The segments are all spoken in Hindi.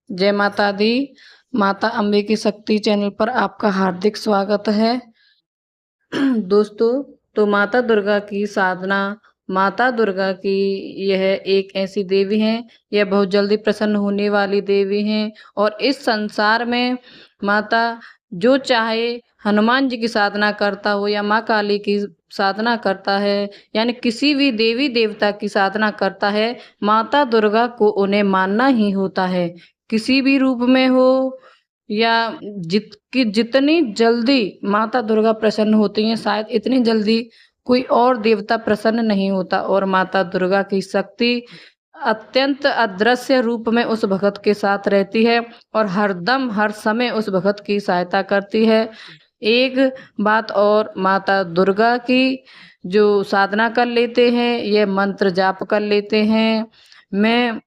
जय माता दी। माता अम्बे की शक्ति चैनल पर आपका हार्दिक स्वागत है। दोस्तों, तो माता दुर्गा की साधना, माता दुर्गा की यह एक ऐसी देवी हैं, यह बहुत जल्दी प्रसन्न होने वाली देवी हैं। और इस संसार में माता जो चाहे हनुमान जी की साधना करता हो या माँ काली की साधना करता है, यानी किसी भी देवी देवता की साधना करता है, माता दुर्गा को उन्हें मानना ही होता है। किसी भी रूप में हो या जितनी जल्दी माता दुर्गा प्रसन्न होती हैं, शायद इतनी जल्दी कोई और देवता प्रसन्न नहीं होता। और माता दुर्गा की शक्ति अत्यंत अदृश्य रूप में उस भक्त के साथ रहती है और हरदम हर समय उस भक्त की सहायता करती है। एक बात और, माता दुर्गा की जो साधना कर लेते हैं, ये मंत्र जाप कर लेते हैं। मैं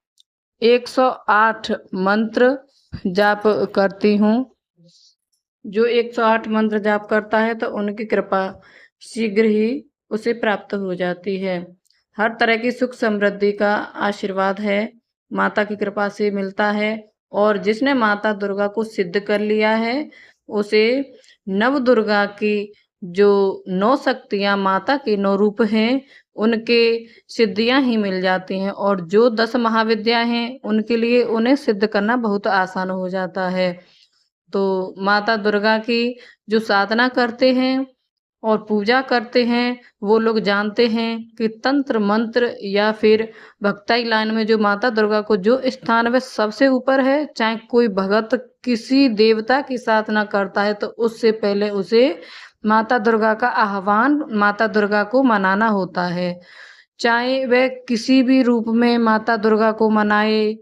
108 मंत्र जाप करती हूँ। जो 108 मंत्र जाप करता है तो उनकी कृपा शीघ्र ही उसे प्राप्त हो जाती है। हर तरह की सुख समृद्धि का आशीर्वाद है, माता की कृपा से मिलता है। और जिसने माता दुर्गा को सिद्ध कर लिया है, उसे नव दुर्गा की जो 9 शक्तियाँ, माता के 9 रूप हैं, उनके सिद्धियाँ ही मिल जाती हैं। और जो 10 महाविद्या हैं, उनके लिए उन्हें सिद्ध करना बहुत आसान हो जाता है। तो माता दुर्गा की जो साधना करते हैं और पूजा करते हैं, वो लोग जानते हैं कि तंत्र मंत्र या फिर भक्ति लाइन में जो माता दुर्गा को जो स्थान वह सबसे ऊपर है, चाहे कोई भगत किसी देवता की साधना करता है तो उससे पहले उसे माता दुर्गा का आह्वान, माता दुर्गा को मनाना होता है। चाहे वह किसी भी रूप में माता दुर्गा को मनाए,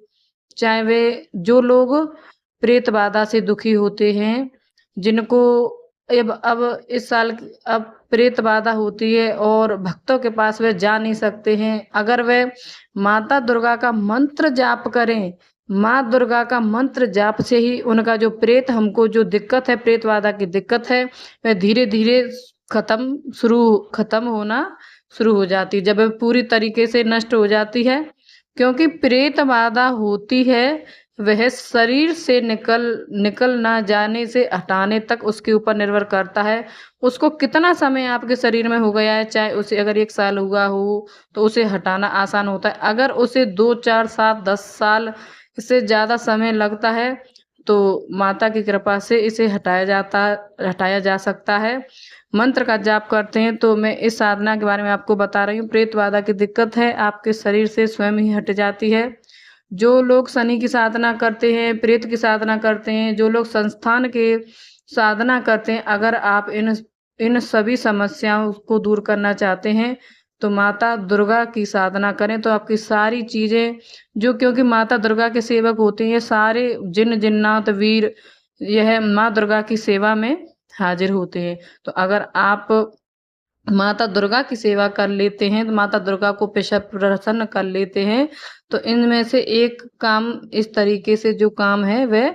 चाहे वे जो लोग प्रेत बाधा से दुखी होते हैं, जिनको अब इस साल अब प्रेत बाधा होती है और भक्तों के पास वे जा नहीं सकते हैं, अगर वे माता दुर्गा का मंत्र जाप करें, माँ दुर्गा का मंत्र जाप से ही उनका जो प्रेत, हमको जो दिक्कत है, प्रेत बाधा की दिक्कत है, वह धीरे धीरे खत्म होना शुरू हो जाती है, जब वह पूरी तरीके से नष्ट हो जाती है। क्योंकि प्रेत बाधा होती है, वह शरीर से निकल ना जाने से हटाने तक उसके ऊपर निर्भर करता है। उसको कितना समय आपके शरीर में हो गया है, चाहे उसे अगर 1 साल हुआ हो तो उसे हटाना आसान होता है। अगर उसे 2, 4, 7, 10 साल, इससे ज़्यादा समय लगता है, तो माता की कृपा से इसे हटाया जा सकता है। मंत्र का जाप करते हैं तो मैं इस साधना के बारे में आपको बता रही हूँ। प्रेत बाधा की दिक्कत है, आपके शरीर से स्वयं ही हट जाती है। जो लोग शनि की साधना करते हैं, प्रेत की साधना करते हैं, जो लोग संस्थान के साधना करते हैं, अगर आप इन सभी समस्याओं को दूर करना चाहते हैं तो माता दुर्गा की साधना करें, तो आपकी सारी चीज़ें, जो क्योंकि माता दुर्गा के सेवक होते हैं, सारे जिन जिन्नात वीर यह माँ दुर्गा की सेवा में हाजिर होते हैं। तो अगर आप माता दुर्गा की सेवा कर लेते हैं, तो माता दुर्गा को प्रसन्न कर लेते हैं, तो इनमें से एक काम, इस तरीके से जो काम है वह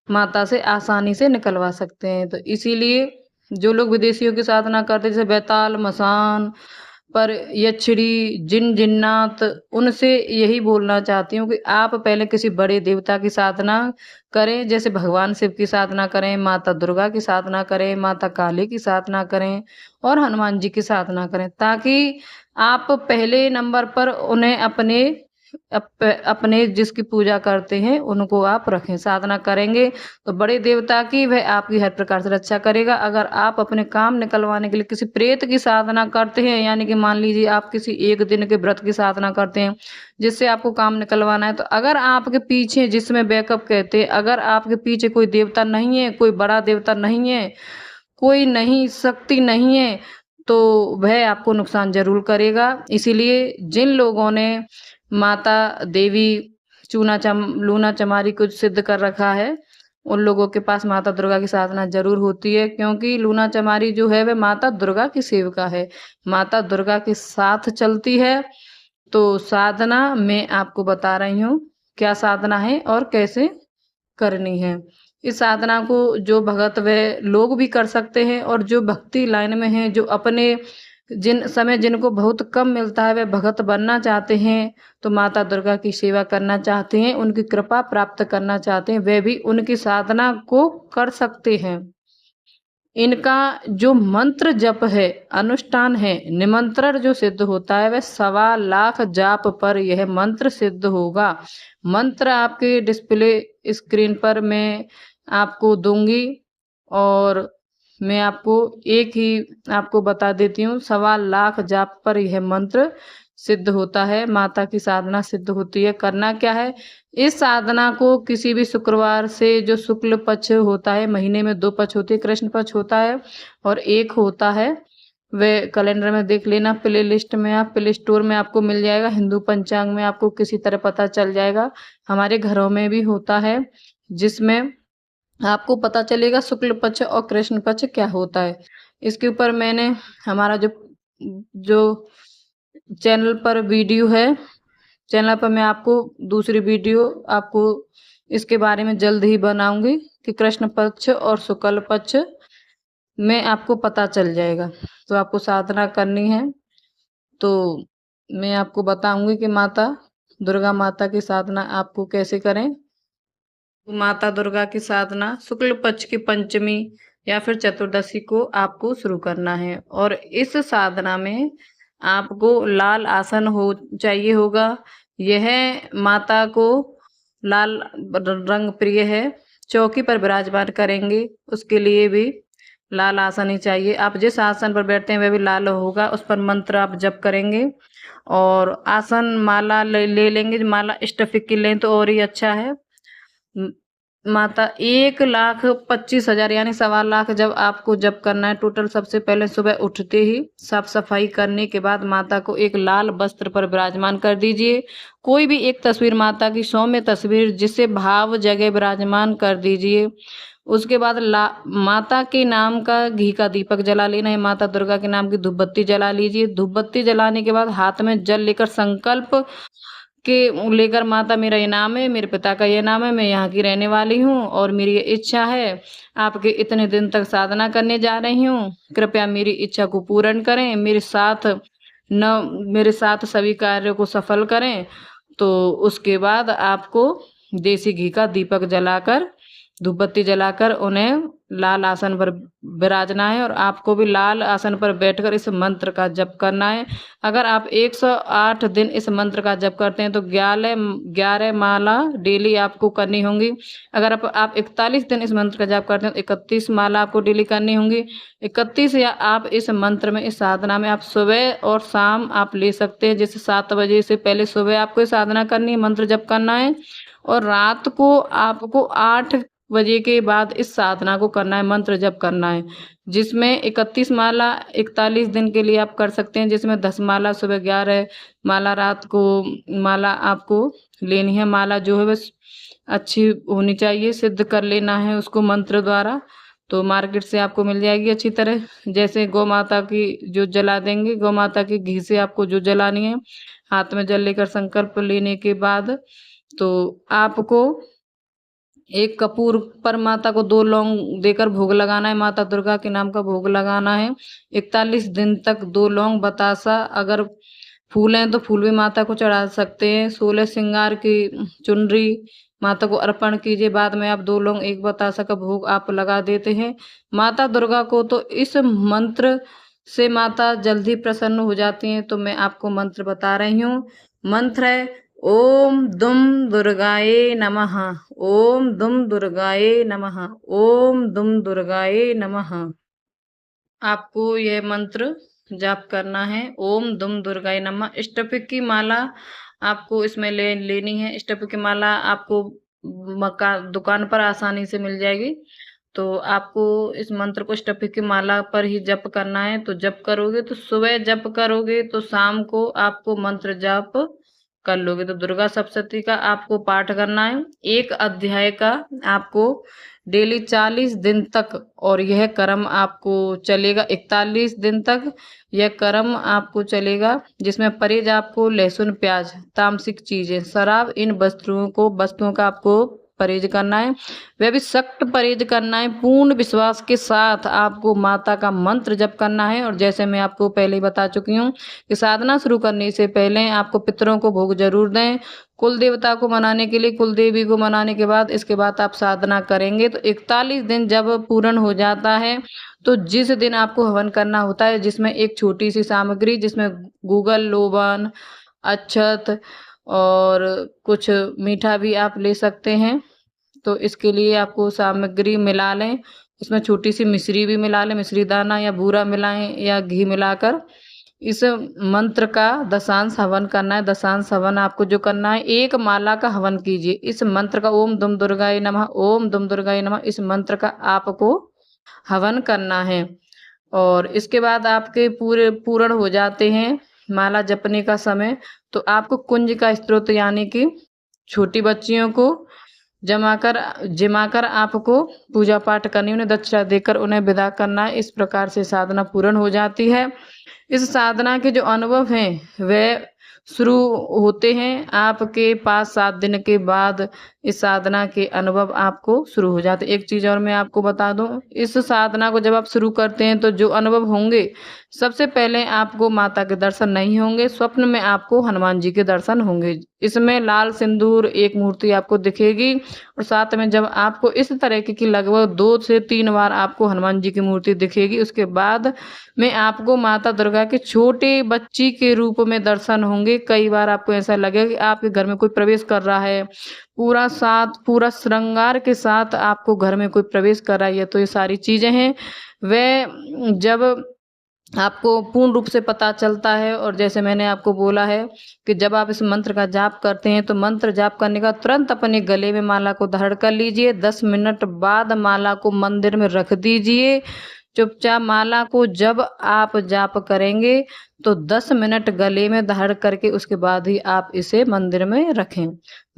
माता से आसानी से निकलवा सकते हैं। तो इसीलिए जो लोग विदेशियों की साधना करते हैं, जैसे बैताल, मसान पर यक्षिणी, जिन जिन्नात, उनसे यही बोलना चाहती हूँ कि आप पहले किसी बड़े देवता की साधना करें, जैसे भगवान शिव की साधना करें, माता दुर्गा की साधना करें, माता काली की साधना करें और हनुमान जी की साधना करें, ताकि आप पहले नंबर पर उन्हें अपने जिसकी पूजा करते हैं उनको आप रखें। साधना करेंगे तो बड़े देवता की वह आपकी हर प्रकार से रक्षा करेगा। अगर आप अपने काम निकलवाने के लिए किसी प्रेत की साधना करते हैं, यानी कि मान लीजिए आप किसी एक दिन के व्रत की साधना करते हैं जिससे आपको काम निकलवाना है, तो अगर आपके पीछे, जिसमें बैकअप कहते हैं, अगर आपके पीछे कोई देवता नहीं है, कोई बड़ा देवता नहीं है, कोई नहीं शक्ति नहीं है, तो वह आपको नुकसान जरूर करेगा। इसीलिए जिन लोगों ने माता देवी लूना चमारी को सिद्ध कर रखा है, उन लोगों के पास माता दुर्गा की साधना जरूर होती है, क्योंकि लूना चमारी जो है वह माता दुर्गा की सेविका है, माता दुर्गा के साथ चलती है। तो साधना मैं आपको बता रही हूँ क्या साधना है और कैसे करनी है। इस साधना को जो भगत व लोग भी कर सकते हैं, और जो भक्ति लाइन में हैं, जो अपने जिन समय जिनको बहुत कम मिलता है वे भगत बनना चाहते हैं, तो माता दुर्गा की सेवा करना चाहते हैं, उनकी कृपा प्राप्त करना चाहते हैं, वे भी उनकी साधना को कर सकते हैं। इनका जो मंत्र जप है, अनुष्ठान है, निमंत्रण जो सिद्ध होता है वह 1.25 लाख जाप पर यह मंत्र सिद्ध होगा। मंत्र आपके डिस्प्ले स्क्रीन पर मैं आपको दूंगी और मैं आपको एक ही आपको बता देती हूँ। 1.25 लाख जाप पर यह मंत्र सिद्ध होता है, माता की साधना सिद्ध होती है। करना क्या है, इस साधना को किसी भी शुक्रवार से, जो शुक्ल पक्ष होता है, महीने में 2 पक्ष होते हैं, कृष्ण पक्ष होता है और एक होता है, वे कैलेंडर में देख लेना, प्ले लिस्ट में, आप प्ले स्टोर में आपको मिल जाएगा, हिंदू पंचांग में आपको किसी तरह पता चल जाएगा। हमारे घरों में भी होता है, जिसमें आपको पता चलेगा शुक्ल पक्ष और कृष्ण पक्ष क्या होता है। इसके ऊपर मैंने हमारा जो जो चैनल पर वीडियो है, चैनल पर मैं आपको दूसरी वीडियो आपको इसके बारे में जल्द ही बनाऊंगी कि कृष्ण पक्ष और शुक्ल पक्ष में आपको पता चल जाएगा। तो आपको साधना करनी है, तो मैं आपको बताऊंगी कि माता दुर्गा माता की साधना आपको कैसे करें। माता दुर्गा की साधना शुक्ल पक्ष की पंचमी या फिर चतुर्दशी को आपको शुरू करना है और इस साधना में आपको लाल आसन हो चाहिए होगा। यह माता को लाल रंग प्रिय है। चौकी पर विराजमान करेंगे, उसके लिए भी लाल आसन ही चाहिए। आप जिस आसन पर बैठते हैं वह भी लाल होगा, उस पर मंत्र आप जप करेंगे और आसन माला ले लेंगे। माला स्टफिक की लें तो और ही अच्छा है। माता 1,25,000 यानी 1.25 लाख जब आपको जप करना है टोटल। सबसे पहले सुबह उठते ही साफ सफाई करने के बाद माता को एक लाल वस्त्र पर विराजमान कर दीजिए। कोई भी एक तस्वीर, माता की सौम्य तस्वीर, जिसे भाव जगह विराजमान कर दीजिए। उसके बाद माता के नाम का घी का दीपक जला लेना है। माता दुर्गा के नाम की धूप बत्ती जला लीजिए। धूप बत्ती जलाने के बाद हाथ में जल लेकर संकल्प के लेकर, माता मेरा ये नाम है, मेरे पिता का ये नाम है, मैं यहाँ की रहने वाली हूँ और मेरी ये इच्छा है, आपके इतने दिन तक साधना करने जा रही हूँ, कृपया मेरी इच्छा को पूर्ण करें, मेरे साथ सभी कार्यों को सफल करें। तो उसके बाद आपको देसी घी का दीपक जलाकर, धूप बत्ती जलाकर उन्हें लाल आसन पर विराजना है और आपको भी लाल आसन पर बैठकर इस मंत्र का जप करना है। अगर आप 108 दिन इस मंत्र का जप करते हैं तो 11 माला डेली आपको करनी होंगी। अगर आप 41 दिन इस मंत्र का जप करते हैं तो 31 माला आपको डेली करनी होंगी। 31 या आप इस मंत्र में, इस साधना में आप सुबह और शाम आप ले सकते हैं। जैसे 7 बजे से पहले सुबह आपको साधना करनी है, मंत्र जप करना है और रात को आपको 8 बजे के बाद इस साधना को करना है, मंत्र जप करना है। जिसमें 31 माला 41 दिन के लिए आप कर सकते हैं, जिसमें 10 माला सुबह, 11 माला रात को माला आपको लेनी है। माला जो है बस अच्छी होनी चाहिए, सिद्ध कर लेना है उसको मंत्र द्वारा। तो मार्केट से आपको मिल जाएगी अच्छी तरह। जैसे गौ माता की जो जला देंगे, गौ माता के घी से आपको जो जलानी है, हाथ में जल लेकर संकल्प लेने के बाद तो आपको एक कपूर पर माता को 2 लौंग देकर भोग लगाना है। माता दुर्गा के नाम का भोग लगाना है। 41 दिन तक 2 लौंग, बतासा, अगर फूल हैं तो फूल भी माता को चढ़ा सकते हैं। 16 श्रृंगार की चुनरी माता को अर्पण कीजिए। बाद में आप 2 लौंग, 1 बतासा का भोग आप लगा देते हैं। माता दुर्गा को तो इस मंत्र से माता जल्दी प्रसन्न हो जाती हैं। तो मैं आपको मंत्र बता रही हूँ। मंत्र है ओम दुम दुर्गाए नमः, ओम दुम दुर्गाए नमः, ओम दुम दुर्गाए नमः। आपको यह मंत्र जाप करना है, ओम दुम दुर्गाए नमः। स्टफिक की माला आपको इसमें लेनी है। स्टफिक की माला आपको दुकान पर आसानी से मिल जाएगी। तो आपको इस मंत्र को स्टफिक की माला पर ही जप करना है। तो जप करोगे तो सुबह जप करोगे तो शाम को आपको मंत्र जाप कर लोगे। तो दुर्गा सप्तशती का आपको पाठ करना है, 1 अध्याय का आपको डेली 40 दिन तक, और यह कर्म आपको चलेगा 41 दिन तक। यह कर्म आपको चलेगा जिसमें परहेज आपको लहसुन, प्याज, तामसिक चीजें, शराब, इन वस्तुओं का आपको परहेज करना है, वह भी सख्त परहेज करना है। पूर्ण विश्वास के साथ आपको माता का मंत्र जप करना है। और जैसे मैं आपको पहले ही बता चुकी हूँ कि साधना शुरू करने से पहले आपको पितरों को भोग जरूर दें। कुल देवता को मनाने के लिए कुल देवी को मनाने के बाद इसके बाद आप साधना करेंगे तो 41 दिन जब पूर्ण हो जाता है तो जिस दिन आपको हवन करना होता है, जिसमें एक छोटी सी सामग्री, जिसमें गूगल, लोबान, अक्षत और कुछ मीठा भी आप ले सकते हैं। तो इसके लिए आपको सामग्री मिला लें, उसमें छोटी सी मिश्री भी मिला लें, मिश्री दाना या बूरा मिलाएं या घी मिलाकर इस मंत्र का दशांश हवन करना है। दशांश हवन आपको जो करना है, एक माला का हवन कीजिए। इस मंत्र का ओम दुम दुर्गाय नमः, ओम दुम दुर्गाय नमः, इस मंत्र का आपको हवन करना है। और इसके बाद आपके पूरे पूर्ण हो जाते हैं माला जपने का समय, तो आपको कुंज का स्त्रोत यानी कि छोटी बच्चियों को जिमाकर आपको पूजा पाठ करनी, उन्हें दक्षिणा देकर उन्हें विदा करना है। इस प्रकार से साधना पूर्ण हो जाती है। इस साधना के जो अनुभव हैं वह शुरू होते हैं आपके 5-7 दिन के बाद। इस साधना के अनुभव आपको शुरू हो जाते हैं। एक चीज़ और मैं आपको बता दूं, इस साधना को जब आप शुरू करते हैं तो जो अनुभव होंगे, सबसे पहले आपको माता के दर्शन नहीं होंगे, स्वप्न में आपको हनुमान जी के दर्शन होंगे। इसमें लाल सिंदूर एक मूर्ति आपको दिखेगी और साथ में जब आपको इस तरह की लगभग 2 से 3 बार आपको हनुमान जी की मूर्ति दिखेगी, उसके बाद में आपको माता दुर्गा के छोटे बच्ची के रूप में दर्शन होंगे। कई बार आपको ऐसा लगेगा कि आपके घर में कोई प्रवेश कर रहा है, पूरा श्रृंगार के साथ आपको घर में कोई प्रवेश कर रहा है। तो ये सारी चीजें हैं, वह जब आपको पूर्ण रूप से पता चलता है। और जैसे मैंने आपको बोला है कि जब आप इस मंत्र का जाप करते हैं तो मंत्र जाप करने का तुरंत अपने गले में माला को धारण कर लीजिए। 10 मिनट बाद माला को मंदिर में रख दीजिए। चुपचाप माला को जब आप जाप करेंगे तो 10 मिनट गले में धारण करके उसके बाद ही आप इसे मंदिर में रखें।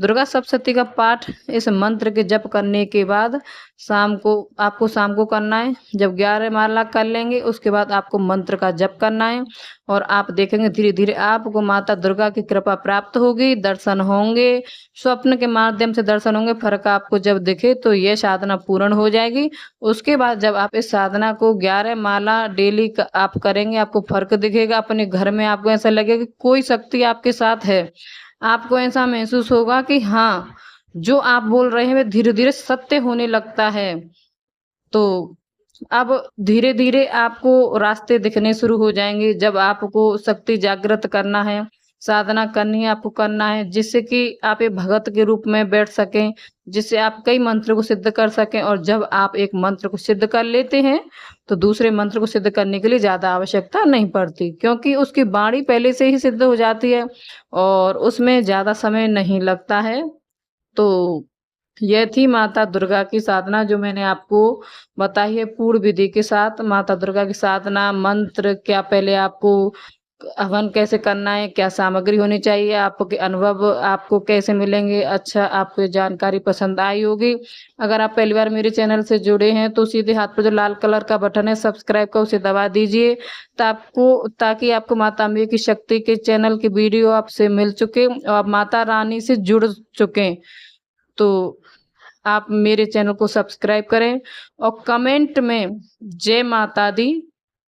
दुर्गा सप्तशती का पाठ इस मंत्र के जप करने के बाद शाम को करना है। जब 11 माला कर लेंगे उसके बाद आपको मंत्र का जप करना है और आप देखेंगे धीरे धीरे आपको माता दुर्गा की कृपा प्राप्त होगी, दर्शन होंगे, स्वप्न के माध्यम से दर्शन होंगे। फर्क आपको जब दिखे तो यह साधना पूर्ण हो जाएगी। उसके बाद जब आप इस साधना को 11 माला डेली आप करेंगे, आपको फर्क दिखेगा। अपने घर में आपको ऐसा लगेगा कि कोई शक्ति आपके साथ है। आपको ऐसा महसूस होगा कि हाँ, जो आप बोल रहे हैं वह धीरे धीरे सत्य होने लगता है। तो अब धीरे धीरे आपको रास्ते दिखने शुरू हो जाएंगे। जब आपको शक्ति जागृत करना है, साधना करनी है, आपको करना है जिससे कि आप एक भगत के रूप में बैठ सकें, जिससे आप कई मंत्र को सिद्ध कर सकें। और जब आप एक मंत्र को सिद्ध कर लेते हैं तो दूसरे मंत्र को सिद्ध करने के लिए ज़्यादा आवश्यकता नहीं पड़ती, क्योंकि उसकी वाणी पहले से ही सिद्ध हो जाती है और उसमें ज़्यादा समय नहीं लगता है। तो यह थी माता दुर्गा की साधना जो मैंने आपको बताई है पूर्ण विधि के साथ। माता दुर्गा की साधना, मंत्र क्या, पहले आपको हवन कैसे करना है, क्या सामग्री होनी चाहिए, आपके अनुभव आपको कैसे मिलेंगे। अच्छा, आपको ये जानकारी पसंद आई होगी। अगर आप पहली बार मेरे चैनल से जुड़े हैं तो सीधे हाथ पर जो लाल कलर का बटन है सब्सक्राइब का, उसे दबा दीजिए ताकि आपको माता अम्बे की शक्ति के चैनल की वीडियो आपसे मिल चुके और आप माता रानी से जुड़ चुके। तो आप मेरे चैनल को सब्सक्राइब करें और कमेंट में जय माता दी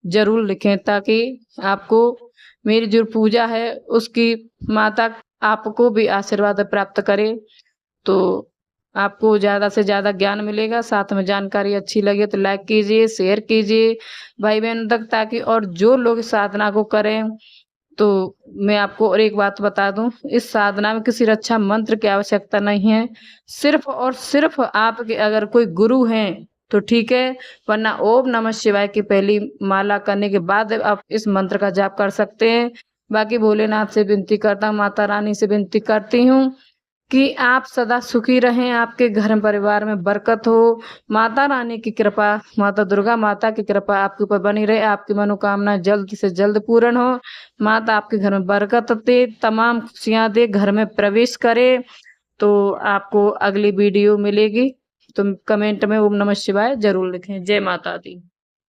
जरूर लिखें, ताकि आपको मेरी जो पूजा है उसकी माता आपको भी आशीर्वाद प्राप्त करे। तो आपको ज़्यादा से ज़्यादा ज्ञान मिलेगा। साथ में जानकारी अच्छी लगे तो लाइक कीजिए, शेयर कीजिए भाई बहन तक, ताकि और जो लोग साधना को करें। तो मैं आपको और एक बात बता दूं, इस साधना में किसी रक्षा मंत्र की आवश्यकता नहीं है। सिर्फ और सिर्फ आपके अगर कोई गुरु हैं तो ठीक है, वरना ओम नमः शिवाय की पहली माला करने के बाद आप इस मंत्र का जाप कर सकते हैं। बाकी भोलेनाथ से विनती करता हूँ, माता रानी से विनती करती हूँ कि आप सदा सुखी रहें, आपके घर परिवार में बरकत हो। माता रानी की कृपा, माता दुर्गा माता की कृपा आपके ऊपर बनी रहे, आपकी मनोकामना जल्द से जल्द पूर्ण हो। माता आपके घर में बरकत दे, तमाम खुशियां दे, घर में प्रवेश करे। तो आपको अगली वीडियो मिलेगी, तो कमेंट में ओम नमः शिवाय जरूर लिखें। जय माता दी।